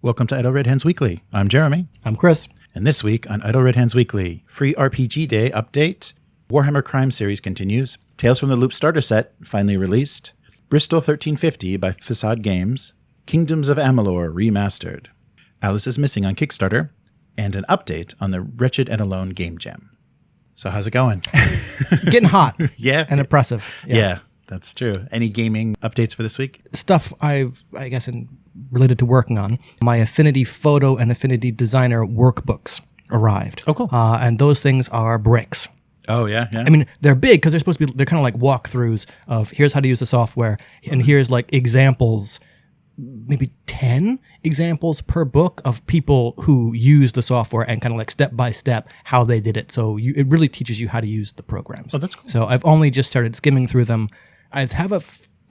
Welcome to Idle Red Hands Weekly. I'm Jeremy. I'm Chris. And this week on Idle Red Hands Weekly, Free RPG Day update, Warhammer Crime series continues, Tales from the Loop starter set finally released, Bristol 1350 by Facade Games, Kingdoms of Amalur remastered, Alice is Missing on Kickstarter, and an update on the Wretched and Alone game jam. So how's it going? Getting hot. Yeah. And impressive. Yeah, that's true. Any gaming updates for this week? Stuff related to working on. My Affinity Photo and Affinity Designer workbooks arrived. Oh, cool. And those things are bricks. Oh, yeah. I mean, they're big because they're kind of like walkthroughs of here's how to use the software, and here's like examples, maybe 10 examples per book of people who use the software and kind of like step by step how they did it. So it really teaches you how to use the programs. Oh, that's cool. So I've only just started skimming through them. I have a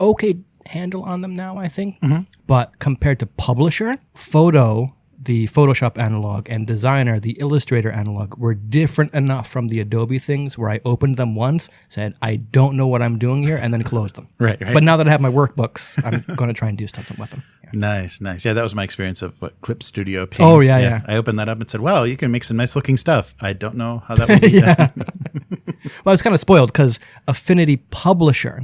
okay handle on them now, I think. Mm-hmm. But compared to Publisher, Photo, the Photoshop analog, and Designer, the Illustrator analog, were different enough from the Adobe things where I opened them once, said, I don't know what I'm doing here, and then closed them. Right. But now that I have my workbooks, I'm going to try and do something with them. Yeah. Nice. Yeah, that was my experience of Clip Studio Paint. Oh, yeah. I opened that up and said, well, you can make some nice looking stuff. I don't know how that would be done. Well, I was kind of spoiled because Affinity Publisher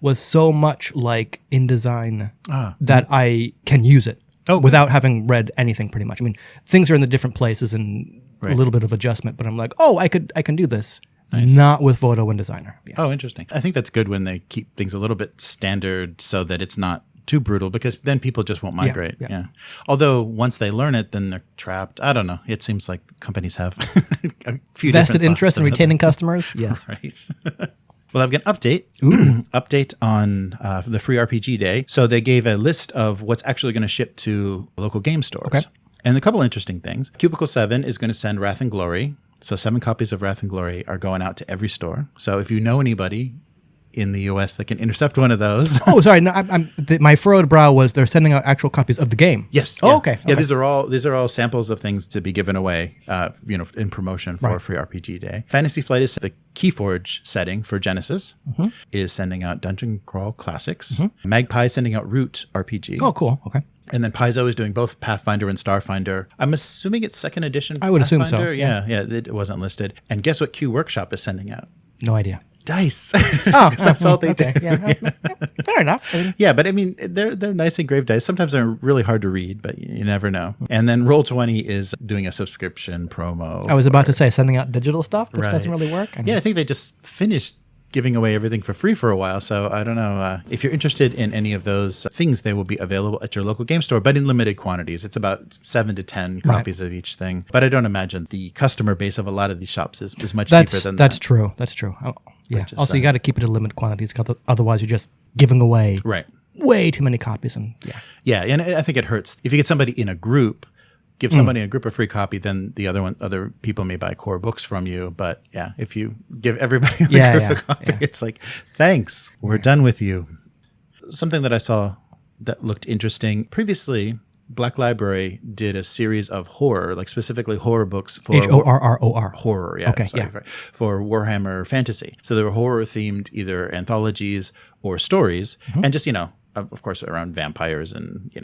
was so much like InDesign that I can use it. Without having read anything, pretty much. I mean, things are in the different places and a little bit of adjustment, but I'm like, I can do this. Nice. Not with Photo and Designer. Yeah. Oh, interesting. I think that's good when they keep things a little bit standard so that it's not too brutal, because then people just won't migrate. Yeah. Although once they learn it, then they're trapped. I don't know. It seems like companies have a few vested interest in retaining customers. Yes. Right. Well, I've got an update on the Free RPG Day. So they gave a list of what's actually going to ship to local game stores. Okay. And a couple interesting things. Cubicle 7 is going to send Wrath and Glory. So 7 copies of Wrath and Glory are going out to every store. So if you know anybody in the U.S. that can intercept one of those. Oh, sorry. No, my furrowed brow was they're sending out actual copies of the game. Yes. Oh, yeah. Okay. Yeah, these are all samples of things to be given away, in promotion for Free RPG Day. Fantasy Flight is the Keyforge setting for Genesis, is sending out Dungeon Crawl Classics. Magpie is sending out Root RPG. Oh, cool. Okay. And then Paizo is doing both Pathfinder and Starfinder. I'm assuming it's second edition. I would assume Pathfinder. so. Yeah, it wasn't listed. And guess what Q Workshop is sending out? No idea. Dice. Oh, that's all they do. Yeah. Fair enough. Yeah, but I mean, they're nice engraved dice. Sometimes they're really hard to read, but you never know. And then Roll20 is doing a subscription promo. I was about to say sending out digital stuff, which doesn't really work. I think they just finished giving away everything for free for a while. So I don't know. If you're interested in any of those things, they will be available at your local game store, but in limited quantities. It's about 7 to 10 copies of each thing. But I don't imagine the customer base of a lot of these shops is much cheaper than that. That's true. That's true. Yeah. Also, you got to keep it in limited quantities, because otherwise you're just giving away way too many copies. And yeah, and I think it hurts if you get somebody in a group. Give somebody in a group a free copy, then the other people may buy core books from you. But yeah, if you give everybody in the group a copy, it's like, thanks, we're done with you. Something that I saw that looked interesting previously. Black Library did a series of horror, like specifically horror books for HORROR. Horror, yeah. Okay, for Warhammer Fantasy. So they were horror themed, either anthologies or stories, and just, of course, around vampires and,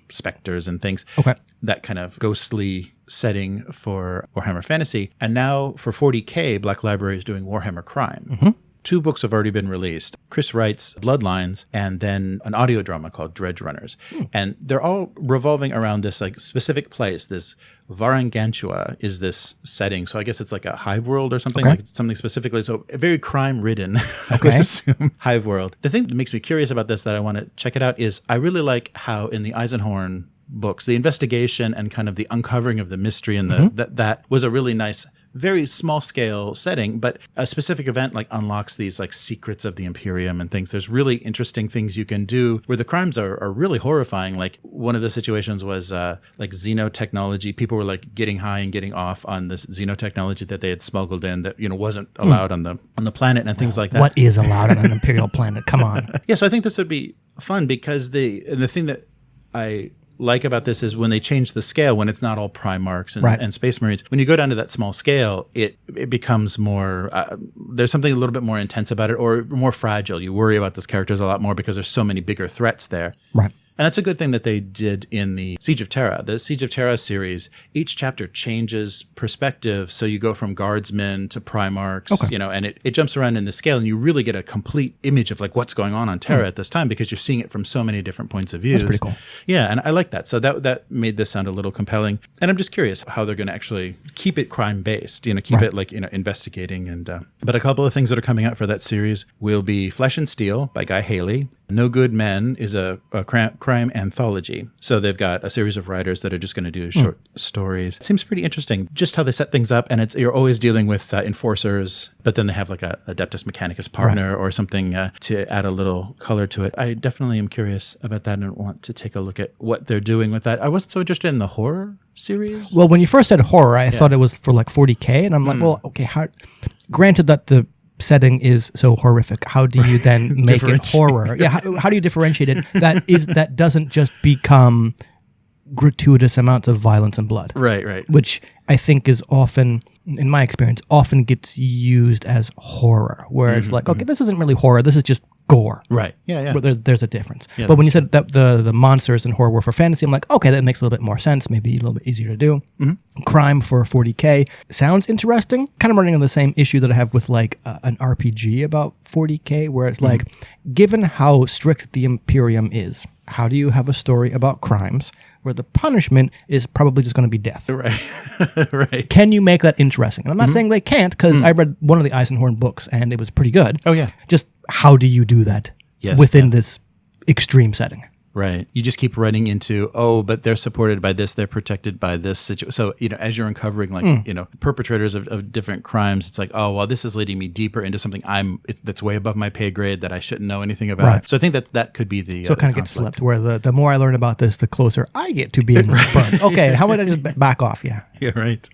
specters and things. Okay. That kind of ghostly setting for Warhammer Fantasy. And now for 40K, Black Library is doing Warhammer Crime. 2 books have already been released. Chris writes Bloodlines, and then an audio drama called Dredge Runners. And they're all revolving around this like specific place. This Varangantua is this setting. So I guess it's like a hive world or something, like something specifically. So very crime-ridden, I would assume, hive world. The thing that makes me curious about this that I want to check it out is I really like how in the Eisenhorn books, the investigation and kind of the uncovering of the mystery and that was a really nice, very small scale setting, but a specific event like unlocks these like secrets of the Imperium and things. There's really interesting things you can do where the crimes are really horrifying. Like one of the situations was like xenotechnology. People were like getting high and getting off on this xenotechnology that they had smuggled in that, wasn't allowed on the planet and things like that. What is allowed on an Imperial planet? Come on. Yeah, so I think this would be fun because the thing that I like about this is when they change the scale, when it's not all Primarchs and Space Marines, when you go down to that small scale, it becomes more, there's something a little bit more intense about it, or more fragile. You worry about those characters a lot more because there's so many bigger threats there. Right. And that's a good thing that they did in the Siege of Terra. The Siege of Terra series, each chapter changes perspective. So you go from guardsmen to Primarchs, and it jumps around in the scale, and you really get a complete image of like what's going on Terra at this time, because you're seeing it from so many different points of view. That's pretty cool. Yeah, and I like that. So that made this sound a little compelling. And I'm just curious how they're going to actually keep it crime-based, keep it like, investigating. But a couple of things that are coming out for that series will be Flesh and Steel by Guy Haley. No Good Men is a crime anthology. So they've got a series of writers that are just going to do short stories. It seems pretty interesting, just how they set things up. And you're always dealing with enforcers, but then they have like a Adeptus Mechanicus partner or something to add a little color to it. I definitely am curious about that and want to take a look at what they're doing with that. I wasn't so interested in the horror series. Well, when you first said horror, I thought it was for like 40K. And I'm like, well, okay, granted that the setting is so horrific, how do you then make it horror? Yeah, how do you differentiate it? That doesn't just become gratuitous amounts of violence and blood. Right. Which I think is often, in my experience, gets used as horror, where it's like, okay, this isn't really horror, this is just gore. Right. Yeah. But there's a difference. Yeah, but when you said that the monsters in horror were for fantasy, I'm like, okay, that makes a little bit more sense, maybe a little bit easier to do. Crime for 40K sounds interesting. Kind of running on the same issue that I have with like an RPG about 40K, where it's like, given how strict the Imperium is, how do you have a story about crimes where the punishment is probably just going to be death? Right. Can you make that interesting? And I'm not saying they can't, because I read one of the Eisenhorn books and it was pretty good. Oh, yeah. Just how do you do that within this extreme setting? Right. You just keep running into, but they're supported by this, they're protected by this situation. So, as you're uncovering perpetrators of different crimes, it's like, this is leading me deeper into something that's way above my pay grade that I shouldn't know anything about. Right. So I think that could be the So it kind of gets flipped, where the more I learn about this, the closer I get to being burned. Okay, how about I just back off? Yeah. Yeah, right.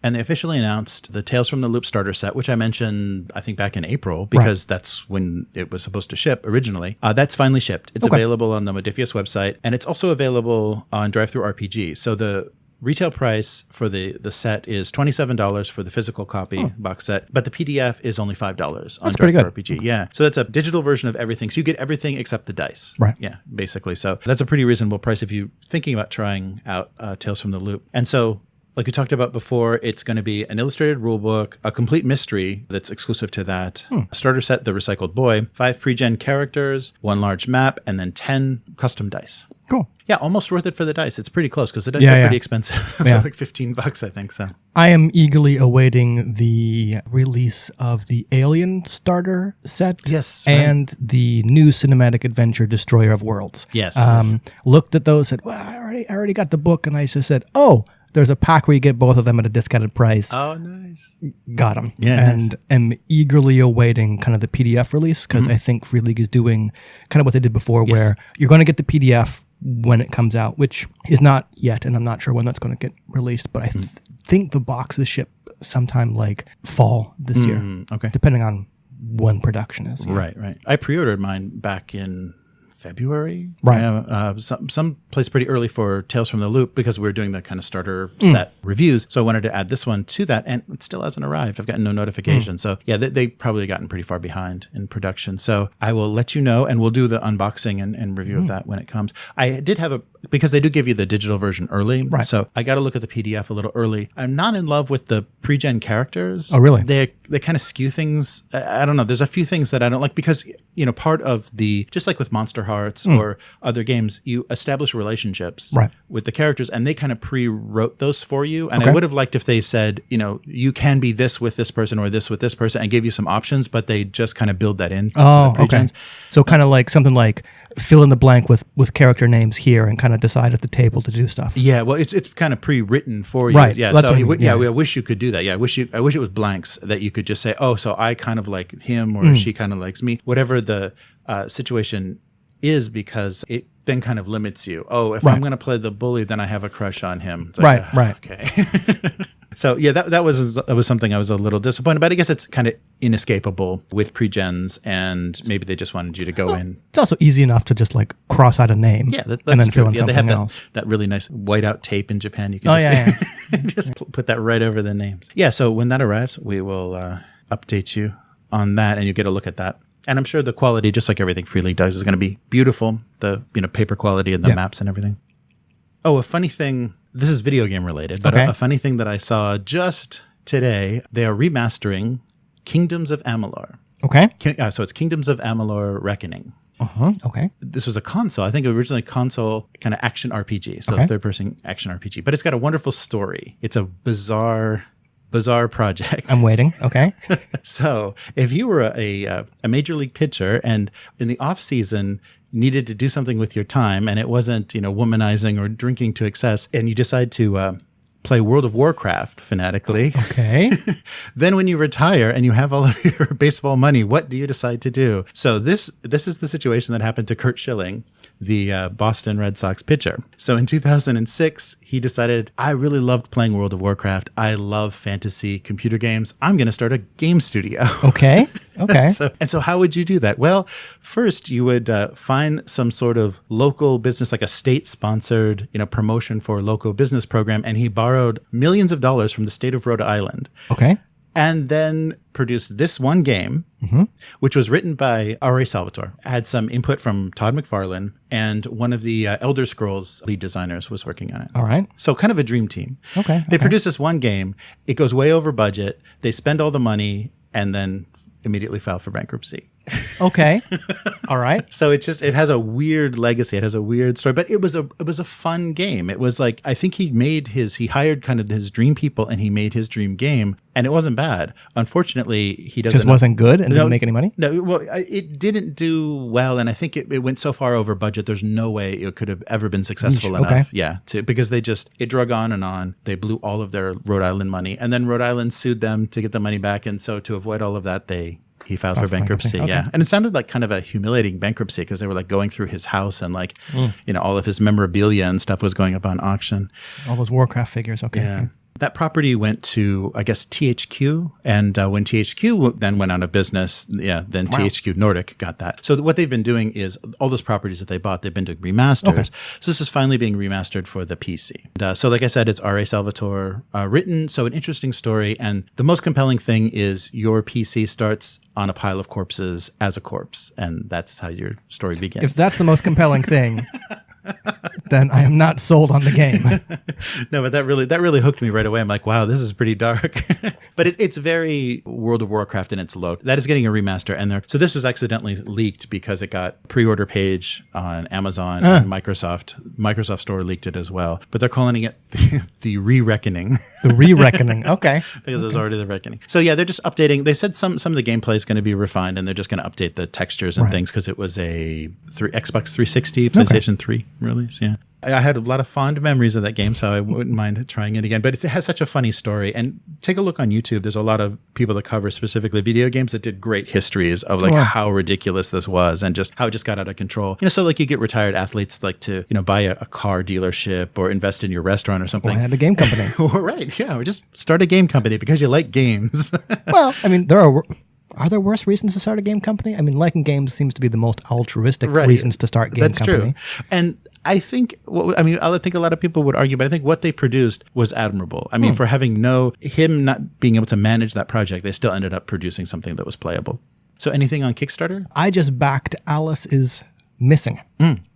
And they officially announced the Tales from the Loop starter set, which I mentioned, I think, back in April, because that's when it was supposed to ship originally. That's finally shipped. It's available on the Modifius website, and it's also available on DriveThruRPG. So the retail price for the set is $27 for the physical copy box set, but the PDF is only $5 on DriveThruRPG. Yeah. So that's a digital version of everything. So you get everything except the dice. Right. Yeah, basically. So that's a pretty reasonable price if you're thinking about trying out Tales from the Loop. And so, like we talked about before, it's going to be an illustrated rulebook, a complete mystery that's exclusive to that. Starter set, The Recycled Boy, 5 pre-gen characters, 1 large map, and then 10 custom dice. Cool. Yeah, almost worth it for the dice. It's pretty close because the dice are pretty expensive. It's like $15, I think so. I am eagerly awaiting the release of the Alien starter set. Yes. And the new cinematic adventure Destroyer of Worlds. Yes. Looked at those, said, well, I already got the book, and I just said, there's a pack where you get both of them at a discounted price. Oh, nice. Got them. Yeah. And am eagerly awaiting kind of the PDF release, because I think Free League is doing kind of what they did before, where you're going to get the PDF when it comes out, which is not yet, and I'm not sure when that's going to get released, but I think the boxes ship sometime like fall this year, depending on when production is. Right. I pre-ordered mine back in February. Right. Some place pretty early for Tales from the Loop, because we were doing the kind of starter set reviews. So I wanted to add this one to that, and it still hasn't arrived. I've gotten no notification. So yeah, they probably gotten pretty far behind in production. So I will let you know, and we'll do the unboxing and review of that when it comes. I did have because they do give you the digital version early. Right. So I got to look at the PDF a little early. I'm not in love with the pre-gen characters. Oh, really? They kind of skew things. I don't know. There's a few things that I don't like, because, part of just like with Monster Hearts or other games, you establish relationships with the characters, and they kind of pre-wrote those for you. And I would have liked if they said, you can be this with this person or this with this person, and gave you some options, but they just kind of build that in. Oh, okay. So kind of like something like fill in the blank with character names here, and kind of decide at the table to do stuff. Yeah, well, it's kind of pre-written for you. Right. Yeah. That's so I wish you could do that. Yeah. I wish it was blanks that you could just say, so I kind of like him, or she kind of likes me, whatever the situation is, because it then kind of limits you. If I'm going to play the bully, then I have a crush on him. It's like, right. Okay. So yeah, that was something I was a little disappointed, but I guess it's kind of inescapable with pre-gens, and maybe they just wanted you to go in. It's also easy enough to just like cross out a name, that's and then true. fill in something they have else. That really nice whiteout tape in Japan. You can just put that right over the names. Yeah. So when that arrives, we will update you on that, and you get a look at that. And I'm sure the quality, just like everything Free League does, is going to be beautiful. The paper quality and the maps and everything. Oh, a funny thing. This is video game related, but a funny thing that I saw just today. They are remastering Kingdoms of Amalur. Okay. So it's Kingdoms of Amalur Reckoning. Okay. This was a console. I think originally console kind of action RPG. So third-person action RPG. But it's got a wonderful story. It's a bizarre project. I'm waiting. Okay. So if you were a major league pitcher and in the off season needed to do something with your time and it wasn't, womanizing or drinking to excess, and you decide to play World of Warcraft fanatically. Okay. Then when you retire and you have all of your baseball money, what do you decide to do? So this is the situation that happened to Curt Schilling, the Boston Red Sox pitcher. So in 2006, he decided, I really loved playing World of Warcraft. I love fantasy computer games. I'm going to start a game studio. Okay. So how would you do that? Well, first you would find some sort of local business, like a state-sponsored, promotion for a local business program, and he borrowed millions of dollars from the state of Rhode Island. Okay. And then produced this one game, which was written by R.A. Salvatore. Had some input from Todd McFarlane, and one of the Elder Scrolls lead designers was working on it. All right. So kind of a dream team. Okay. They produce this one game. It goes way over budget. They spend all the money and then immediately file for bankruptcy. Okay. All right. So it has a weird legacy. It has a weird story, but it was a fun game. It was like, I think he hired kind of his dream people and he made his dream game, and it wasn't bad. Unfortunately, he doesn't. Just wasn't good and didn't make any money? No, well, it didn't do well, and I think it went so far over budget. There's no way it could have ever been successful enough. Okay. Yeah, because it drug on and on. They blew all of their Rhode Island money, and then Rhode Island sued them to get the money back, and so to avoid all of that, he filed for bankruptcy. Okay. Yeah. And it sounded like kind of a humiliating bankruptcy because they were like going through his house and like, all of his memorabilia and stuff was going up on auction. All those Warcraft figures. Okay. Yeah. That property went to, I guess, THQ. And when THQ then went out of business, then THQ Nordic got that. So what they've been doing is all those properties that they bought, they've been doing remasters. Okay. So this is finally being remastered for the PC. And, so like I said, it's R.A. Salvatore written. So an interesting story. And the most compelling thing is your PC starts on a pile of corpses as a corpse. And that's how your story begins. If that's the most compelling thing... then I am not sold on the game. No, but that really hooked me right away. I'm like, wow, this is pretty dark. But it's very World of Warcraft in its load. That is getting a remaster, and so this was accidentally leaked because it got pre-order page on Amazon and Microsoft. Microsoft Store leaked it as well, but they're calling it the Re-Reckoning. The Re-Reckoning, okay. Because it was already the Reckoning. So yeah, they're just updating. They said some of the gameplay is going to be refined, and they're just going to update the textures and things because it was a Xbox 360, PlayStation 3 release. Yeah. I had a lot of fond memories of that game, so I wouldn't mind trying it again. But it has such a funny story. And take a look on YouTube. There's a lot of people that cover specifically video games that did great histories of like how ridiculous this was and just how it just got out of control. So like you get retired athletes like to, buy a car dealership or invest in your restaurant or something. Or have a game company. Right. Yeah. Or just start a game company because you like games. Well, I mean, are there worse reasons to start a game company? I mean, liking games seems to be the most altruistic reasons to start game company. That's true. And I think, I think a lot of people would argue, but I think what they produced was admirable. I mean, for having him not being able to manage that project, they still ended up producing something that was playable. So anything on Kickstarter? I just backed Alice is Missing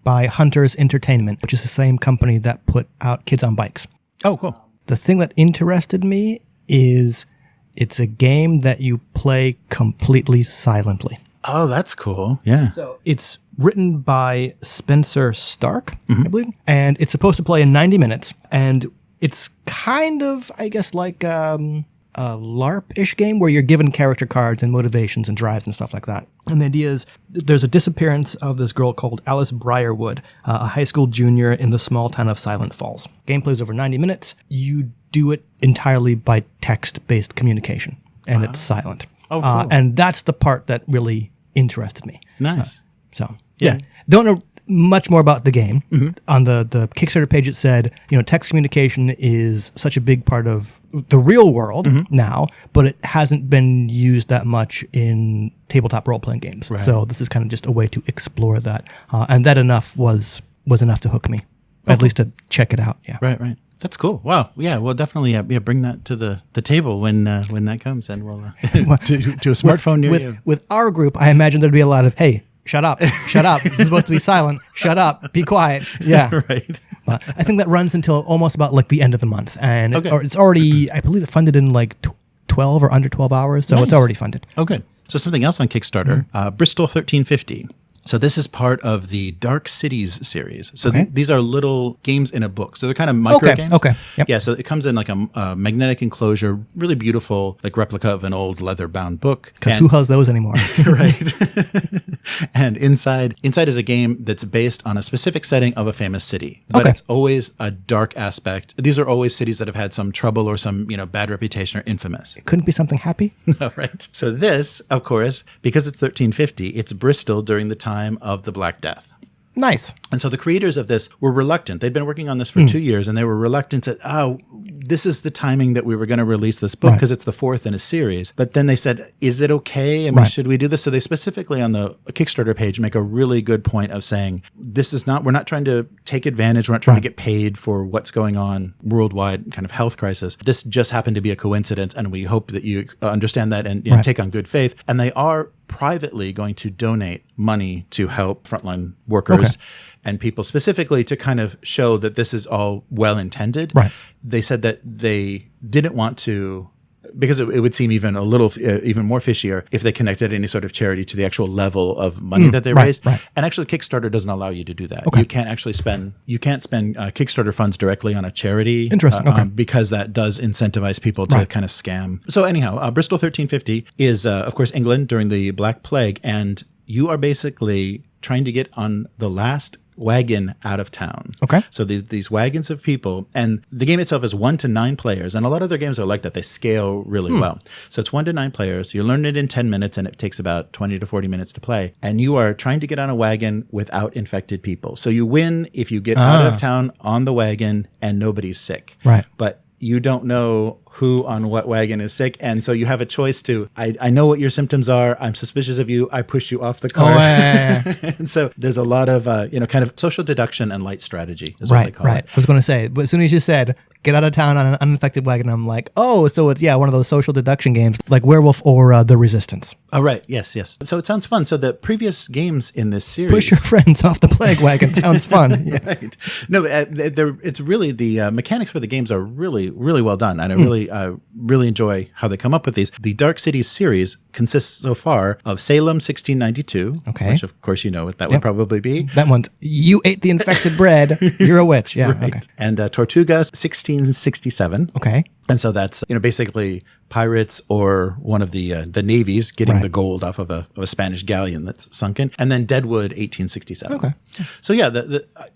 by Hunters Entertainment, which is the same company that put out Kids on Bikes. Oh, cool. The thing that interested me is it's a game that you play completely silently. Oh, that's cool. Yeah. So it's written by Spencer Stark, I believe, and it's supposed to play in 90 minutes. And it's kind of, I guess, like a LARP-ish game where you're given character cards and motivations and drives and stuff like that. And the idea is there's a disappearance of this girl called Alice Briarwood, a high school junior in the small town of Silent Falls. Gameplay is over 90 minutes. You do it entirely by text-based communication, and it's silent. Oh, cool. And that's the part that really interested me. Nice. So, yeah. Don't know much more about the game. On the Kickstarter page, it said, text communication is such a big part of the real world now, but it hasn't been used that much in tabletop role-playing games. Right. So this is kind of just a way to explore that. And that enough was enough to hook me, at least to check it out. Yeah. Right. That's cool. Wow. Yeah, we'll definitely bring that to the table when that comes, and we'll to a smartphone near you. With our group, I imagine there'd be a lot of, hey, shut up, shut up. This is supposed to be silent. Shut up, be quiet. Yeah. Right. But I think that runs until almost about like the end of the month. And Okay. or it's already, I believe it funded in like 12 or under 12 hours. So it's Nice. already funded. Oh, good. So something else on Kickstarter, Bristol 1350. So this is part of the Dark Cities series. So Okay. these are little games in a book. So they're kind of micro games. Okay. Yep. Yeah. So it comes in like a magnetic enclosure, really beautiful, like replica of an old leather-bound book. Because And- who has those anymore? right. And inside is a game that's based on a specific setting of a famous city, but Okay. it's always a dark aspect. These are always cities that have had some trouble or some bad reputation or infamous. Couldn't be something happy? Right. So this, of course, because it's 1350, it's Bristol during the time of the Black Death. Nice. And so the creators of this were reluctant. They'd been working on this for 2 years, and they were reluctant to, this is the timing that we were going to release this book because it's the fourth in a series. But then they said, is it okay? I mean, should we do this? So they specifically on the Kickstarter page make a really good point of saying, we're not trying to take advantage. We're not trying to get paid for what's going on worldwide kind of health crisis. This just happened to be a coincidence, and we hope that you understand that and take on good faith. And they are privately going to donate money to help frontline workers and people specifically to kind of show that this is all well intended. Right. They said that they didn't want to, because it would seem even even more fishier if they connected any sort of charity to the actual level of money that they raised. Right. And actually, Kickstarter doesn't allow you to do that. You can't actually spend Kickstarter funds directly on a charity. Interesting. Okay. Because that does incentivize people to kind of scam. So anyhow, Bristol 1350 is, of course, England during the Black Plague, and you are basically trying to get on the last wagon out of town. Okay. So these wagons of people, and the game itself is 1 to 9 players, and a lot of their games are like that. They scale really well. So it's 1 to 9 players. You learn it in 10 minutes, and it takes about 20 to 40 minutes to play. And you are trying to get on a wagon without infected people. So you win if you get out of town on the wagon and nobody's sick. Right. But you don't know who on what wagon is sick. And so you have a choice to, I know what your symptoms are. I'm suspicious of you. I push you off the car. And so there's a lot of, kind of social deduction and light strategy is what they call it. I was going to say, but as soon as you said, get out of town on an uninfected wagon, I'm like, oh, so it's, one of those social deduction games like Werewolf or The Resistance. Oh, right. Yes. So it sounds fun. So the previous games in this series. Push your friends off the plague wagon. Sounds fun. Yeah. Right. No, it's really, the mechanics for the games are really, really well done. And I really enjoy how they come up with these. The Dark Cities series consists so far of Salem 1692, which of course you know what that would probably be. That one's, you ate the infected bread, you're a witch. Yeah. Right. Okay. And Tortuga 1667. Okay. And so that's basically pirates or one of the navies getting the gold off of a Spanish galleon that's sunken, and then Deadwood 1867. Okay. So yeah,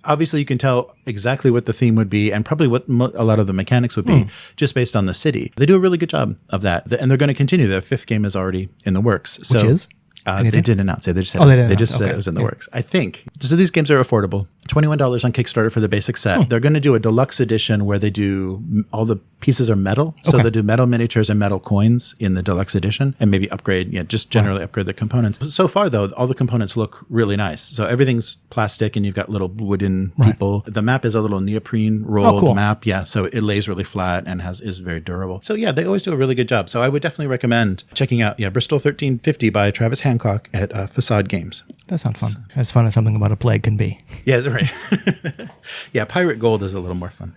obviously you can tell exactly what the theme would be and probably what a lot of the mechanics would be just based on the city. They do a really good job of that, and they're going to continue. Their 5th game is already in the works. So, which is? They didn't announce it. They just said, said it was in the works. I think. So these games are affordable. $21 on Kickstarter for the basic set. They're going to do a deluxe edition where they do all the pieces are metal. So they do metal miniatures and metal coins in the deluxe edition, and maybe upgrade, just generally upgrade the components. So far though, all the components look really nice. So everything's plastic and you've got little wooden people. The map is a little neoprene rolled map. Yeah. So it lays really flat and is very durable. So yeah, they always do a really good job. So I would definitely recommend checking out, Bristol 1350 by Travis Hancock at Facade Games. That sounds fun. As fun as something about a plague can be. Yeah, that's right. Yeah, Pirate Gold is a little more fun.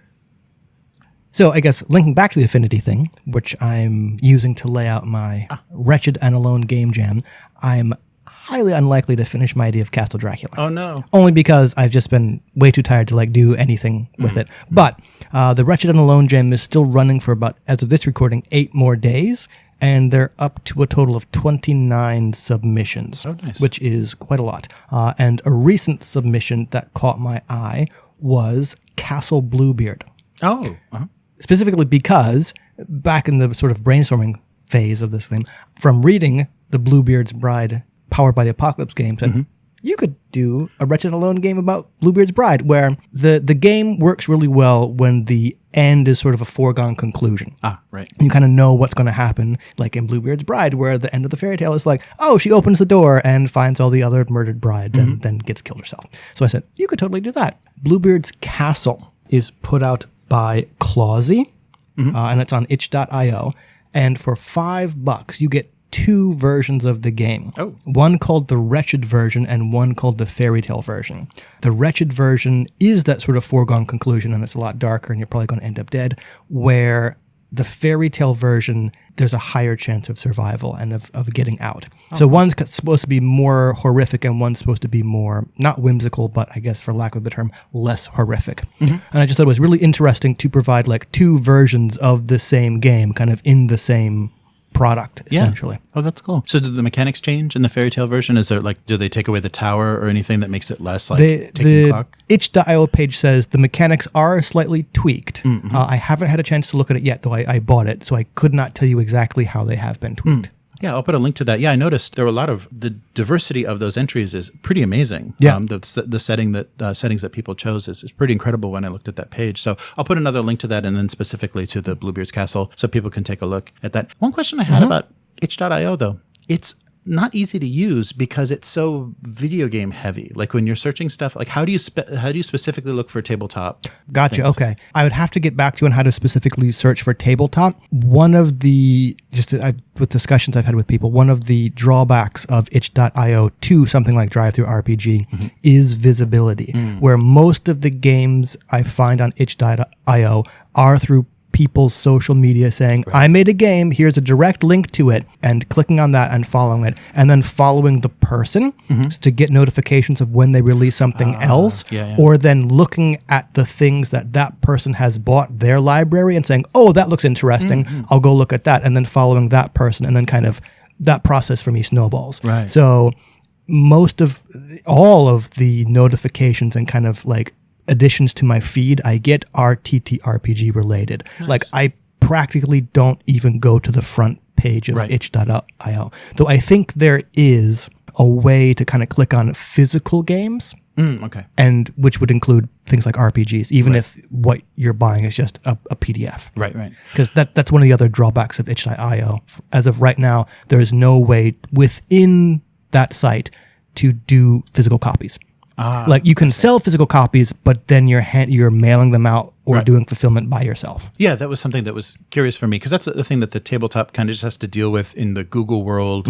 So I guess linking back to the Affinity thing, which I'm using to lay out my Wretched and Alone game jam, I'm highly unlikely to finish my idea of Castle Dracula. Oh, no. Only because I've just been way too tired to do anything with it. But the Wretched and Alone jam is still running for about, as of this recording, 8 more days. And they're up to a total of 29 submissions, which is quite a lot. And a recent submission that caught my eye was Castle Bluebeard. Oh. Specifically because back in the sort of brainstorming phase of this thing, from reading the Bluebeard's Bride Powered by the Apocalypse games, you could do a Wretched and Alone game about Bluebeard's Bride, where the game works really well when the end is sort of a foregone conclusion. Right. You kind of know what's going to happen, like in Bluebeard's Bride, where the end of the fairy tale is like, oh, she opens the door and finds all the other murdered brides and then gets killed herself. So I said, you could totally do that. Bluebeard's Castle is put out by Clausy, and it's on itch.io. And for $5, you get 2 versions of the game. Oh. One called the Wretched version and one called the Fairy Tale version. The Wretched version is that sort of foregone conclusion, and it's a lot darker, and you're probably going to end up dead, where the Fairy Tale version, there's a higher chance of survival and of getting out. So one's supposed to be more horrific and one's supposed to be more, not whimsical, but I guess for lack of a better term, less horrific. And I just thought it was really interesting to provide like 2 versions of the same game kind of in the same product, essentially. Oh, that's cool. So did the mechanics change in the Fairy Tale version? Is there like, do they take away the tower or anything that makes it less like ticking clock? itch.io page says the mechanics are slightly tweaked. I haven't had a chance to look at it yet, though I bought it, so I could not tell you exactly how they have been tweaked. Yeah, I'll put a link to that. Yeah, I noticed there were a lot of the diversity of those entries is pretty amazing. Yeah, the settings that people chose is pretty incredible when I looked at that page. So I'll put another link to that, and then specifically to the Bluebeard's Castle, so people can take a look at that. One question I had about itch.io though, it's not easy to use because it's so video game heavy. Like when you're searching stuff, like how do you specifically look for tabletop? Gotcha. things? Okay. I would have to get back to you on how to specifically search for tabletop. One of the, with discussions I've had with people, one of the drawbacks of itch.io to something like DriveThruRPG is visibility, where most of the games I find on itch.io are through people's social media saying, I made a game, here's a direct link to it, and clicking on that and following it, and then following the person to get notifications of when they release something else, or then looking at the things that person has bought their library and saying, oh, that looks interesting, I'll go look at that, and then following that person, and then kind of that process for me snowballs. Right. So all of the notifications and kind of like additions to my feed I get are TTRPG related. Nice. Like I practically don't even go to the front page of itch.io. Though I think there is a way to kind of click on physical games. And which would include things like RPGs, even if what you're buying is just a PDF. Right. Because that's one of the other drawbacks of itch.io. As of right now, there is no way within that site to do physical copies. Like you can sell physical copies, but then you're mailing them out or doing fulfillment by yourself. Yeah, that was something that was curious for me because that's the thing that the tabletop kind of just has to deal with in the Google world.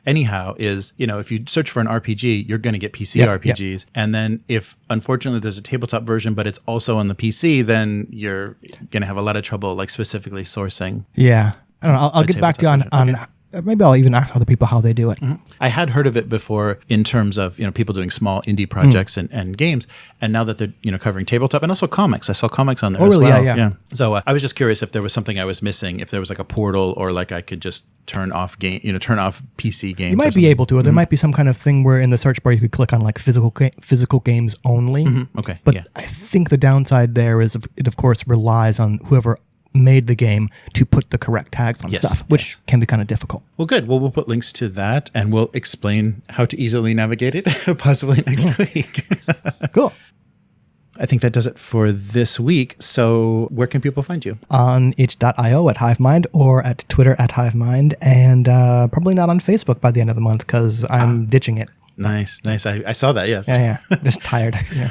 Anyhow, is, if you search for an RPG, you're going to get PCRPGs. And then if, unfortunately, there's a tabletop version, but it's also on the PC, then you're going to have a lot of trouble, like specifically sourcing. Yeah. I don't know. I'll get back to you on maybe I'll even ask other people how they do it. I had heard of it before in terms of, people doing small indie projects and games. And now that they're, covering tabletop and also comics. I saw comics on there as well. Yeah. So I was just curious if there was something I was missing, if there was like a portal or like I could just turn off PC games. You might be able to, or there might be some kind of thing where in the search bar you could click on like physical games only. Okay. But I think the downside there is it of course relies on whoever made the game to put the correct tags on stuff, which can be kind of difficult. Well, good. Well, we'll put links to that and we'll explain how to easily navigate it possibly next week. Cool. I think that does it for this week. So where can people find you? On itch.io at HiveMind or at Twitter at HiveMind, and probably not on Facebook by the end of the month because I'm ditching it. Nice. I saw that, yes. Yeah. Just tired. Yeah.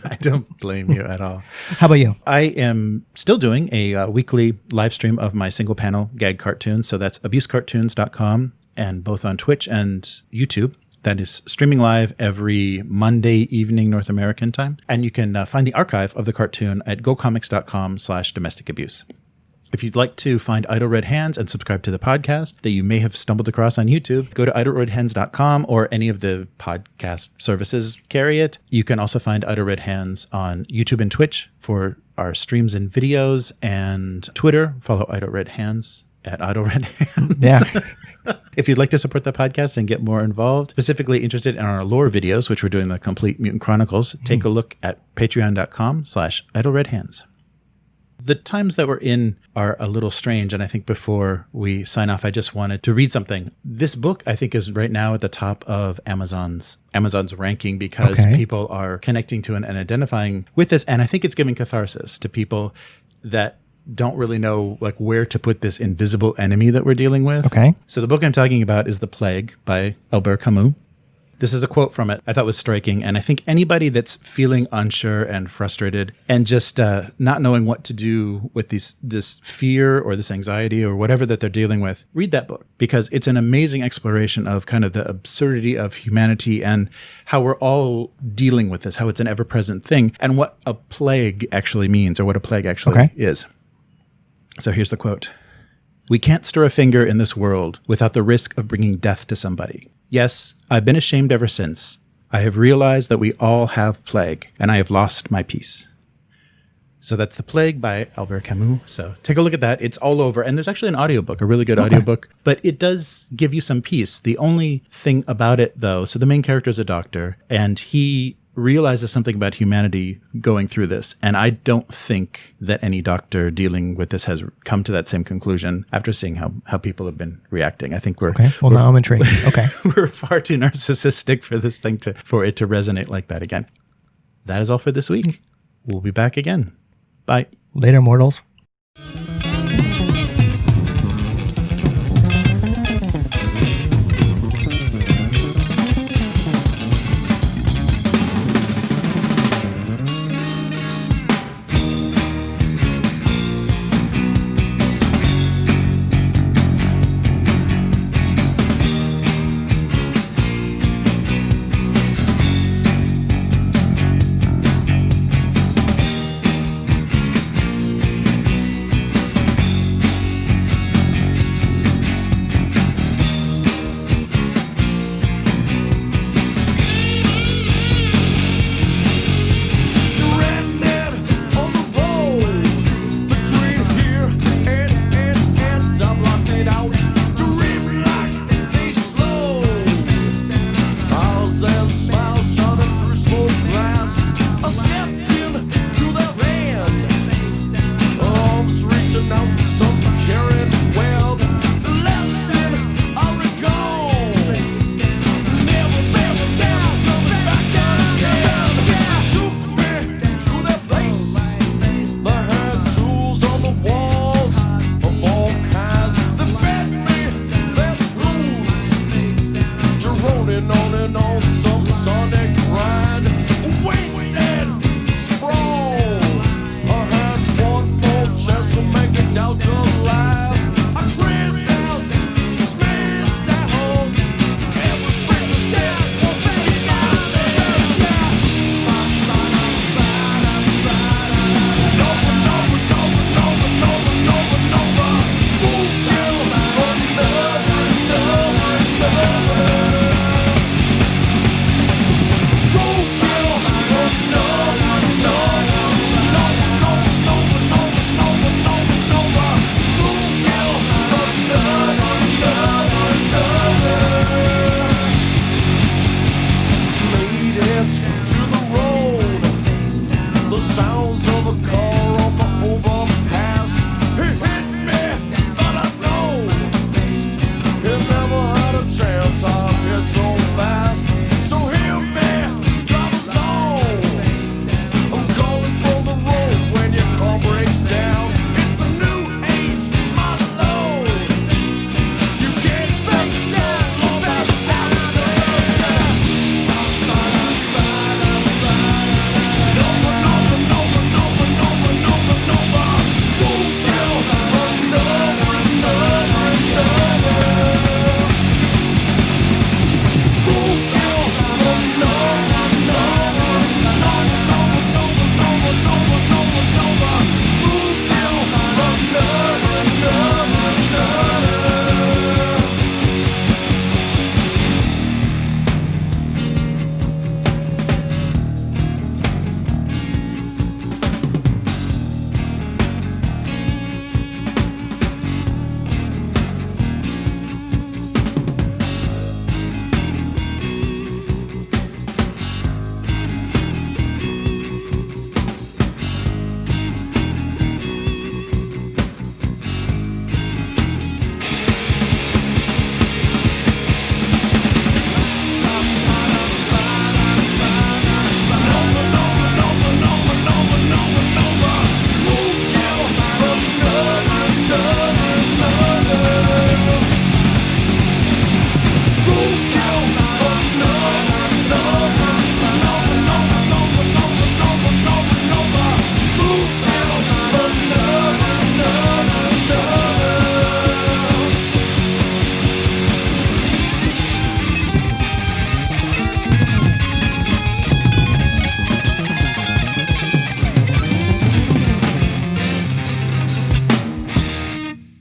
I don't blame you at all. How about you? I am still doing a weekly live stream of my single panel gag cartoons. So that's abusecartoons.com and both on Twitch and YouTube. That is streaming live every Monday evening North American time. And you can find the archive of the cartoon at gocomics.com/domesticabuse. If you'd like to find Idle Red Hands and subscribe to the podcast that you may have stumbled across on YouTube, go to idleredhands.com or any of the podcast services carry it. You can also find Idle Red Hands on YouTube and Twitch for our streams and videos, and Twitter. Follow Idle Red Hands at Idle Red Hands. Yeah. If you'd like to support the podcast and get more involved, specifically interested in our lore videos, which we're doing the Complete Mutant Chronicles, take a look at patreon.com/idleredhands. The times that we're in are a little strange, and I think before we sign off, I just wanted to read something. This book, I think, is right now at the top of Amazon's ranking because people are connecting to and identifying with this, and I think it's giving catharsis to people that don't really know like where to put this invisible enemy that we're dealing with. Okay. So the book I'm talking about is The Plague by Albert Camus. This is a quote from it I thought was striking, and I think anybody that's feeling unsure and frustrated and just not knowing what to do with this fear or this anxiety or whatever that they're dealing with, read that book, because it's an amazing exploration of kind of the absurdity of humanity and how we're all dealing with this, how it's an ever-present thing, and what a plague actually means, or what a plague actually is. So here's the quote. "We can't stir a finger in this world without the risk of bringing death to somebody. Yes, I've been ashamed ever since. I have realized that we all have plague, and I have lost my peace." So that's The Plague by Albert Camus. So take a look at that. It's all over. And there's actually an audiobook, a really good audiobook, but it does give you some peace. The only thing about it, though, so the main character is a doctor, and he realizes something about humanity going through this. And I don't think that any doctor dealing with this has come to that same conclusion after seeing how people have been reacting. I think we're... Okay, well, now I'm intrigued. Okay. We're far too narcissistic for this thing for it to resonate like that again. That is all for this week. We'll be back again. Bye. Later, mortals. Out to life.